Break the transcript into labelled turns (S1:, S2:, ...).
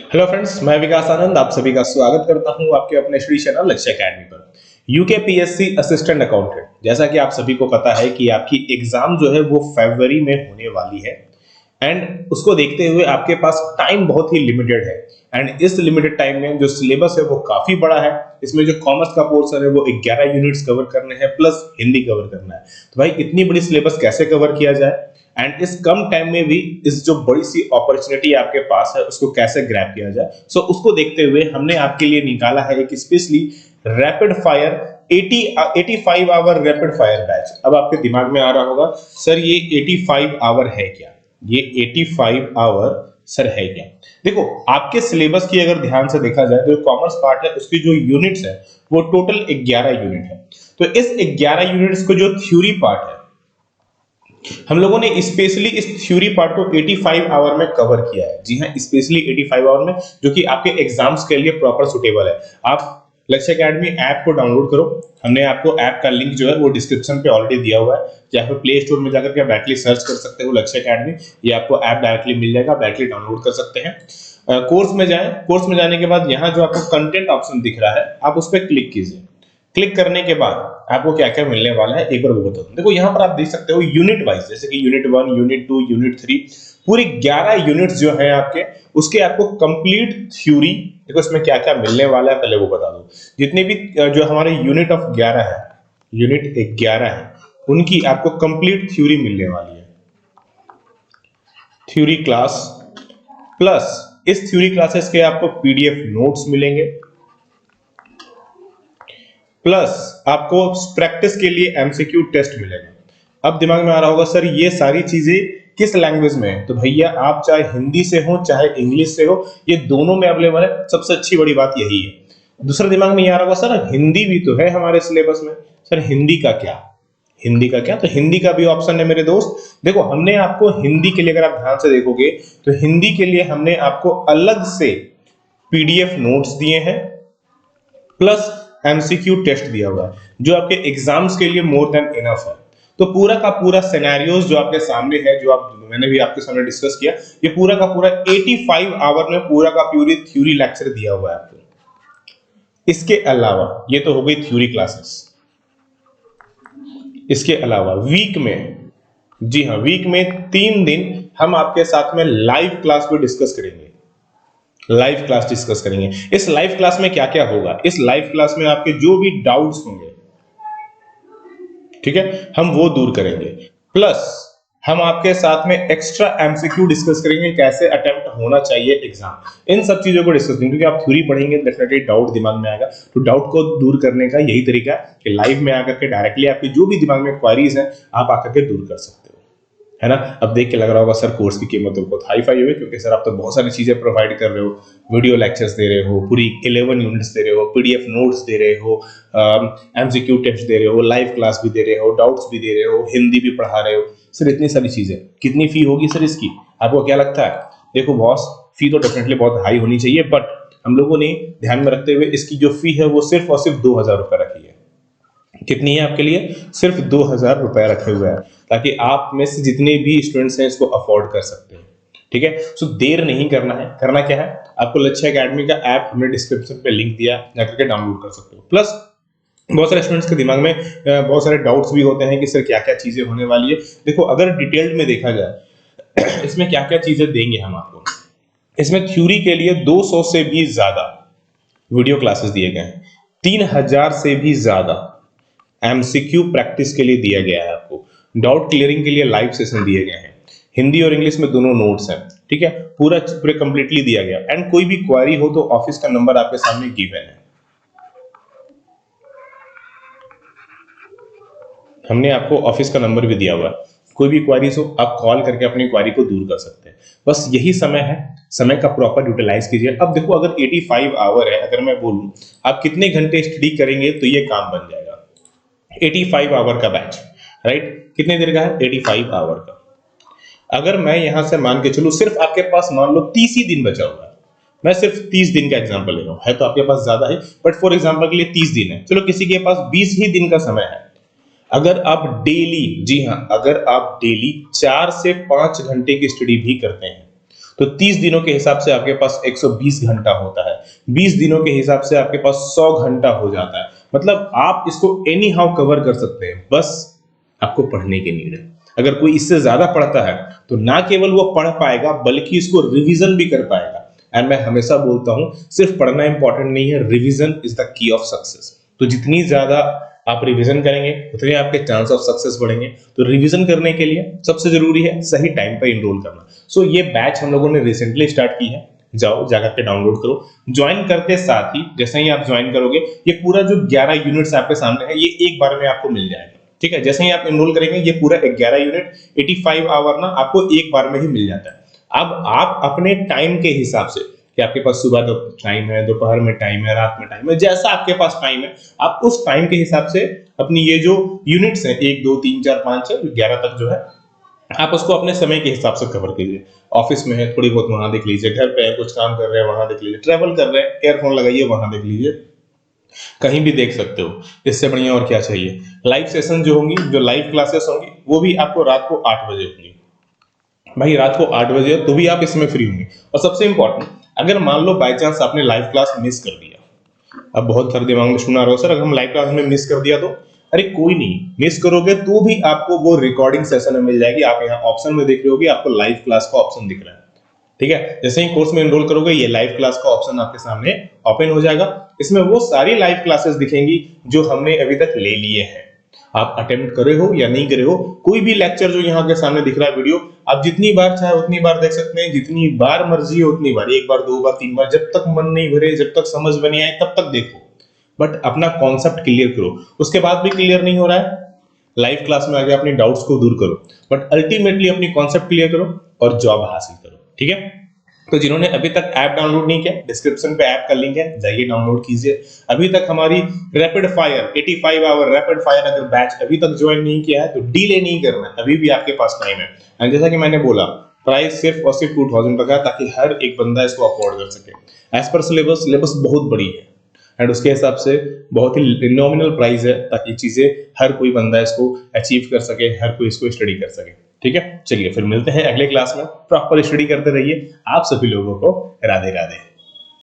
S1: Hello friends, मैं विकास आनंद आप सभी का स्वागत करता हूं आपके अपने श्री चैनल लक्ष्य एकेडमी पर। यूकेपीएससी असिस्टेंट अकाउंटेंट, जैसा कि आप सभी को पता है कि आपकी एग्जाम जो है वो फरवरी में होने वाली है एंड उसको देखते हुए आपके पास टाइम बहुत ही लिमिटेड है। एंड इस लिमिटेड टाइम में जो सिलेबस है वो काफी बड़ा है। इसमें जो कॉमर्स का पोर्शन है वो 11 यूनिट्स कवर करने हैं प्लस हिंदी कवर करना है। तो भाई इतनी बड़ी सिलेबस कैसे कवर किया जाए एंड इस कम टाइम में भी इस जो बड़ी सी अपॉर्चुनिटी आपके पास है उसको कैसे ग्रैब किया जाए, सो उसको देखते हुए हमने आपके लिए निकाला है एक specially rapid fire 85 hour rapid fire batch. अब आपके दिमाग में आ रहा होगा सर ये 85 आवर है क्या, ये 85 आवर सर है क्या। देखो आपके सिलेबस की अगर ध्यान से देखा जाए तो कॉमर्स पार्ट है उसकी जो यूनिट्स है वो टोटल 11 यूनिट है। तो इस 11 यूनिट्स को जो थ्योरी पार्ट है हम लोगों ने स्पेशली इस थ्योरी पार्ट को 85 आवर में कवर किया है। जी हाँ, स्पेशली 85 आवर में, जो कि आपके एग्जाम्स के लिए प्रॉपर सुटेबल है। आप लक्ष्य एकेडमी ऐप को डाउनलोड करो। हमने आपको ऐप का लिंक जो है वो डिस्क्रिप्शन पे ऑलरेडी दिया हुआ है। या फिर प्ले स्टोर में जाकर के डायरेक्टली सर्च कर सकते हो लक्ष्य एकेडमी, ये आपको ऐप डायरेक्टली मिल जाएगा, डायरेक्टली डाउनलोड कर सकते हैं। कोर्स में जाएं, कोर्स में जाने के बाद यहाँ जो आपको कंटेंट ऑप्शन दिख रहा है आप उस पर क्लिक कीजिए। क्लिक करने के बाद आपको क्या क्या मिलने वाला है एक बार वो बता दूं। देखो यहाँ पर आप देख सकते हो यूनिट वाइज, जैसे कि यूनिट 1, यूनिट 2, यूनिट 3, पूरी 11 यूनिट्स जो है आपके, उसके आपको कंप्लीट थ्योरी, देखो इसमें क्या क्या मिलने वाला है पहले वो बता दूं। जितने भी जो हमारे यूनिट ऑफ 11 है, यूनिट 11 है, उनकी आपको कंप्लीट थ्योरी मिलने वाली है। थ्योरी क्लास प्लस इस थ्योरी क्लासेस के आपको पीडीएफ नोट्स मिलेंगे, प्लस आपको प्रैक्टिस के लिए एमसीक्यू टेस्ट मिलेगा। अब दिमाग में आ रहा होगा सर ये सारी चीजें किस लैंग्वेज में है? तो भैया आप चाहे हिंदी से हो चाहे इंग्लिश से हो, ये दोनों में अवेलेबल है। सबसे अच्छी बड़ी बात यही है। दूसरा दिमाग में ये आ रहा होगा सर हिंदी भी तो है हमारे सिलेबस में, सर हिंदी का क्या, हिंदी का क्या? तो हिंदी का भी ऑप्शन है मेरे दोस्त। देखो हमने आपको हिंदी के लिए, अगर आप ध्यान से देखोगे तो हिंदी के लिए हमने आपको अलग से पीडीएफ नोट्स दिए हैं प्लस एमसीक्यू टेस्ट दिया हुआ है, जो आपके एग्जाम्स के लिए मोर देन इनफ है। तो पूरा का पूरा सिनेरियोस जो आपके सामने है, जो आप मैंने भी आपके सामने डिस्कस किया, ये पूरा का पूरा 85 आवर में पूरा का पूरी थ्योरी लेक्चर दिया हुआ है आपको। इसके अलावा ये तो हो गई थ्योरी क्लासेस। इसके अलावा वीक में, जी हाँ, वीक में 3 दिन हम आपके साथ में लाइव क्लास भी डिस्कस करेंगे। लाइव क्लास डिस्कस करेंगे। इस लाइव क्लास में क्या क्या होगा? इस लाइव क्लास में आपके जो भी डाउट्स होंगे, ठीक है, हम वो दूर करेंगे। प्लस हम आपके साथ में एक्स्ट्रा एमसीक्यू डिस्कस करेंगे, कैसे अटेम्प्ट होना चाहिए एग्जाम, इन सब चीजों को डिस्कस करेंगे। क्योंकि आप थ्योरी पढ़ेंगे डेफिनेटली डाउट दिमाग में आएगा, तो डाउट को दूर करने का यही तरीका है कि लाइव में आकर के डायरेक्टली आपकी जो भी दिमाग में क्वारीज हैं आप आकर के दूर कर सकते हो, है ना। अब देख के लग रहा होगा सर कोर्स की कीमत तो बहुत हाई फाई है, क्योंकि सर आप तो बहुत सारी चीजें प्रोवाइड कर रहे हो, वीडियो लेक्चर्स दे रहे हो, पूरी 11 यूनिट्स दे रहे हो, पीडीएफ नोट्स दे रहे हो, एमसीक्यू टेस्ट दे रहे हो, लाइव क्लास भी दे रहे हो, डाउट्स भी दे रहे हो, हिंदी भी पढ़ा रहे हो। सर इतनी सारी चीजें, कितनी फी होगी सर इसकी? आपको क्या लगता है? देखो बॉस, फी तो डेफिनेटली बहुत हाई होनी चाहिए, बट हम लोगों ने ध्यान में रखते हुए इसकी जो फी है वो सिर्फ और सिर्फ 2000 रुपए रखी है। कितनी है आपके लिए? सिर्फ 2000 रुपए रखे हुए हैं, ताकि आप में से जितने भी स्टूडेंट्स हैं इसको अफोर्ड कर सकते हैं। ठीक है, सो देर नहीं करना है। करना क्या है, आपको लक्ष्य एकेडमी का ऐप हमने डिस्क्रिप्शन पे लिंक दिया, जाकर के डाउनलोड कर सकते हो। प्लस बहुत सारे स्टूडेंट्स के दिमाग में बहुत सारे डाउट्स भी होते हैं कि सर क्या क्या चीजें होने वाली है। देखो अगर डिटेल्ड में देखा जाए इसमें क्या क्या चीजें देंगे हम आपको। इसमें थ्योरी के लिए 200 से भी ज्यादा वीडियो क्लासेस दिए गए हैं, 3000 से भी ज्यादा एमसीक्यू प्रैक्टिस के लिए दिया गया है आपको, डाउट क्लियरिंग के लिए लाइव सेशन दिए गए हैं, हिंदी और इंग्लिश में दोनों नोट्स हैं। ठीक है, पूरा कंप्लीटली दिया गया। एंड कोई भी क्वारी हो तो ऑफिस का नंबर आपके सामने गिवन है, हमने आपको ऑफिस का नंबर भी दिया हुआ है। कोई भी क्वारीज हो आप कॉल करके अपनी क्वारी को दूर कर सकते हैं। बस यही समय है, समय का प्रॉपर यूटिलाइज कीजिए। अब देखो अगर 85 आवर है, अगर मैं बोलूं आप कितने घंटे स्टडी करेंगे तो ये काम बन जाएगा। 85 आवर का बैच, राइट, कितने देर का है? 85 आवर का। अगर मैं यहां से मान के चलूं सिर्फ आपके पास मान लो 30 ही दिन बचा हुआ है, मैं सिर्फ 30 दिन का एग्जांपल ले रहा हूं, है तो आपके पास ज्यादा है बट फॉर एग्जांपल के लिए 30 दिन है, चलो किसी के पास 20 ही दिन का समय है। अगर आप डेली, जी हां, अगर आप डेली 4 से 5 घंटे की स्टडी भी करते हैं तो 30 दिनों के हिसाब से आपके पास 120 घंटा होता है, 20 दिनों के हिसाब से आपके पास 100 घंटा हो जाता है। मतलब आप इसको एनी हाउ कवर कर सकते हैं, बस आपको पढ़ने की नीड है। अगर कोई इससे ज्यादा पढ़ता है तो ना केवल वो पढ़ पाएगा बल्कि इसको रिवीजन भी कर पाएगा। एंड मैं हमेशा बोलता हूं सिर्फ पढ़ना इंपॉर्टेंट नहीं है, revision is the key of success. तो जितनी ज्यादा आप रिवीजन करेंगे उतने आपके चांस ऑफ सक्सेस बढ़ेंगे। तो रिवीजन करने के लिए सबसे जरूरी है सही टाइम पे इनरोल करना। सो ये बैच हम लोगों ने रिसेंटली स्टार्ट की है, जाओ जाकर के डाउनलोड करो। ज्वाइन करते साथ ही जैसे ही आप ज्वाइन करोगे ये पूरा जो 11 यूनिट्स आपके सामने है ये एक बार में आपको मिल जाएगा। ठीक है, जैसे ही आप इनरोल करेंगे ये पूरा 11 यूनिट 85 आवर ना आपको एक बार में ही मिल जाता है। अब आप अपने टाइम के हिसाब से कि आपके पास सुबह तो टाइम है, दोपहर में टाइम है, रात में टाइम है, जैसा आपके पास टाइम है आप उस टाइम के हिसाब से अपनी ये जो यूनिट्स हैं 1 2 3 4 5 6 11 तक जो है आप उसको अपने समय के हिसाब से कवर कीजिए। ऑफिस में है थोड़ी बहुत वहां देख लीजिए, घर पे है कुछ काम कर रहे हैं वहां देख लीजिए, ट्रैवल कर रहे हैं एयरफोन लगाइए वहां देख लीजिए, कहीं भी देख सकते हो। इससे बढ़िया और क्या चाहिए। लाइव सेशन जो होंगी, जो लाइव क्लासेस होंगी वो भी आपको रात को 8 बजे होंगी। भाई रात को 8 बजे तो भी आप इसमें फ्री होंगे। और सबसे इंपॉर्टेंट, अगर मान लो बाय चांस आपने लाइव क्लास मिस कर दिया, अब बहुत सारे दिमाग में सुना रहे हो सर अगर हम लाइव क्लास में मिस कर दिया तो, अरे कोई नहीं, मिस करोगे तो भी आपको वो रिकॉर्डिंग सेशन में मिल जाएगी। आप यहाँ ऑप्शन में देख रहे होगे आपको लाइव क्लास का ऑप्शन दिख रहा है। ठीक है, जैसे ही कोर्स में एनरोल करोगे ये लाइव क्लास का ऑप्शन आपके सामने ओपन हो जाएगा। इसमें वो सारी लाइव क्लासेस दिखेंगी जो हमने अभी तक ले लिए हैं। आप अटेम्प्ट करे हो या नहीं करे हो, कोई भी लेक्चर जो यहाँ के सामने दिख रहा है वीडियो, आप जितनी बार चाहे उतनी बार देख सकते हैं, जितनी बार मर्जी हो उतनी बार, एक बार 2 बार 3 बार, जब तक मन नहीं भरे, जब तक समझ में नहीं आए तब तक देखो। बट अपना कॉन्सेप्ट क्लियर करो। उसके बाद भी क्लियर नहीं हो रहा है, लाइव क्लास में आगे अपनी डाउट्स को दूर करो, बट अल्टीमेटली अपनी कॉन्सेप्ट क्लियर करो और जॉब हासिल करो। ठीक है, तो जिन्होंने अभी तक ऐप डाउनलोड नहीं किया, डिस्क्रिप्शन पे ऐप का लिंक है, जाइए डाउनलोड कीजिए। अभी तक हमारी rapid fire 85 hour rapid fire अगर बैच अभी तक ज्वाइन नहीं किया है तो डिले नहीं करना, अभी भी आपके पास टाइम है। एंड जैसा कि मैंने बोला प्राइस सिर्फ और सिर्फ 2000 तक है ताकि हर एक बंदा इसको अफोर्ड कर सके। एज पर सिलेबस बहुत बड़ी है एंड उसके हिसाब से बहुत ही नॉमिनल प्राइस है ताकि चीजें हर कोई बंदा इसको अचीव कर सके, हर कोई इसको स्टडी कर सके। ठीक है, चलिए फिर मिलते हैं अगले क्लास में। प्रॉपर स्टडी करते रहिए। आप सभी लोगों को राधे राधे।